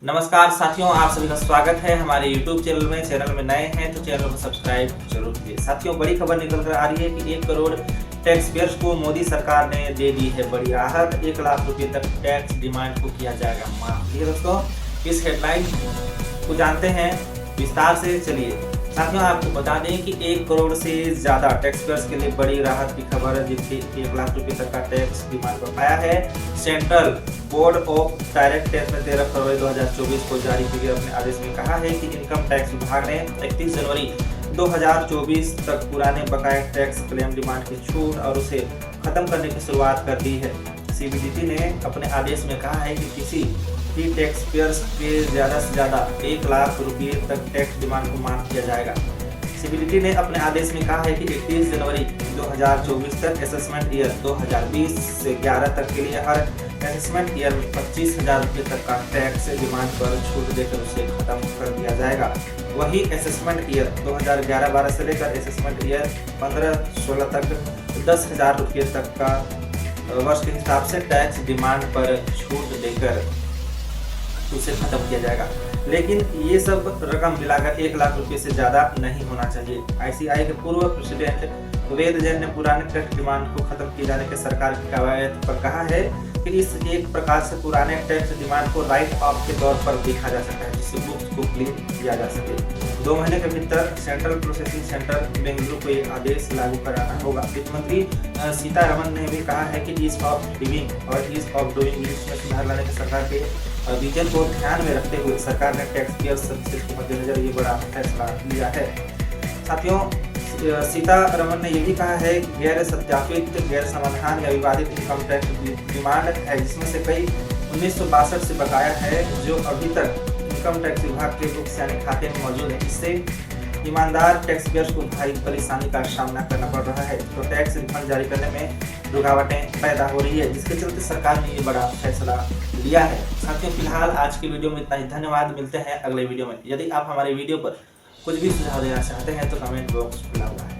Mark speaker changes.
Speaker 1: नमस्कार साथियों, आप सभी का स्वागत है हमारे YouTube चैनल में। चैनल में नए हैं तो चैनल को सब्सक्राइब जरूर कीजिए। साथियों, बड़ी खबर निकल कर आ रही है कि 1 करोड़ टैक्स पेयर्स को मोदी सरकार ने दे दी है बड़ी राहत। 1 लाख रुपए तक टैक्स डिमांड को किया जाएगा माफ। ठीक है दोस्तों, इस हेडलाइन को जानते हैं विस्तार से। चलिए साथियों, आपको बता दें कि 1 करोड़ से ज़्यादा टैक्स पेयर्स के लिए बड़ी राहत की खबर है, जिसके 1 लाख रुपए तक का टैक्स डिमांड कर पाया है। Central board of direct tax ने 13 फरवरी 2024 को जारी किए गए अपने आदेश में कहा है कि इनकम टैक्स विभाग ने 31 जनवरी 2024 तक पुराने बकाया टैक्स क्लेम डिमांड की छूट और उसे खत्म करने की शुरुआत कर दी है। सीबीडीटी ने अपने आदेश में कहा है कि किसी भी टैक्स पेयर्स के ज़्यादा से ज़्यादा 1 लाख रुपये तक टैक्स डिमांड को माफ किया जाएगा। सीबीडीटी ने अपने आदेश में कहा है कि 31 जनवरी 2024 तक असेसमेंट ईयर 2020 से 11 तक के लिए हर असेसमेंट ईयर में 25,000 रुपये तक का टैक्स डिमांड पर छूट देकर उसे खत्म कर दिया जाएगा। वही असेसमेंट ईयर 2011-12 से लेकर असेसमेंट ईयर 15-16 तक 10,000 रुपये तक का वर्ष के हिसाब से टैक्स डिमांड पर छूट देकर उसे खत्म किया जाएगा। लेकिन ये सब रकम मिलाकर 1 लाख रुपए से ज़्यादा नहीं होना चाहिए। आईसीआई के पूर्व प्रेसिडेंट वेद जैन ने पुराने टैक्स डिमांड को खत्म किए जाने के सरकार की कवायद पर कहा है कि इस एक प्रकार से पुराने टैक्स डिमांड को राइट ऑफ के तौर पर देखा जा सकता है, जिससे बुक्स को क्लीन किया जा सके। 2 महीने के भीतर सेंट्रल प्रोसेसिंग सेंटर बेंगलुरु को ये आदेश लागू कराना होगा। वित्त मंत्री सीतारमन ने भी कहा है कि ईज ऑफ लिविंग और ईज ऑफ डूइंग बिजनेस में सुधार लाने के सरकार के विजन को ध्यान में रखते हुए सरकार ने टैक्स पेयर सर्विसेज के मद्देनजर ये बड़ा फैसला लिया है। साथियों, सीतारमन ने यह भी कहा है कि गैर सत्यापित, गैर समाधान या विवादित इनकम टैक्स डिमांड है, जिसमें से कई 1962 से बकाया है, जो अभी तक इनकम टैक्स विभाग के बुक्स यानी खाते में मौजूद है। इससे ईमानदार टैक्स पेयर्स को भारी परेशानी का सामना करना पड़ रहा है, तो टैक्स रिफंड जारी करने में रुकावटें पैदा हो रही है, जिसके चलते सरकार ने ये बड़ा फैसला लिया है। साथियों, फिलहाल आज की वीडियो में इतना ही। धन्यवाद, मिलते हैं अगले वीडियो में। यदि आप हमारे वीडियो पर कुछ भी सुझाव देना चाहते हैं तो कमेंट बॉक्स खुला हुआ है।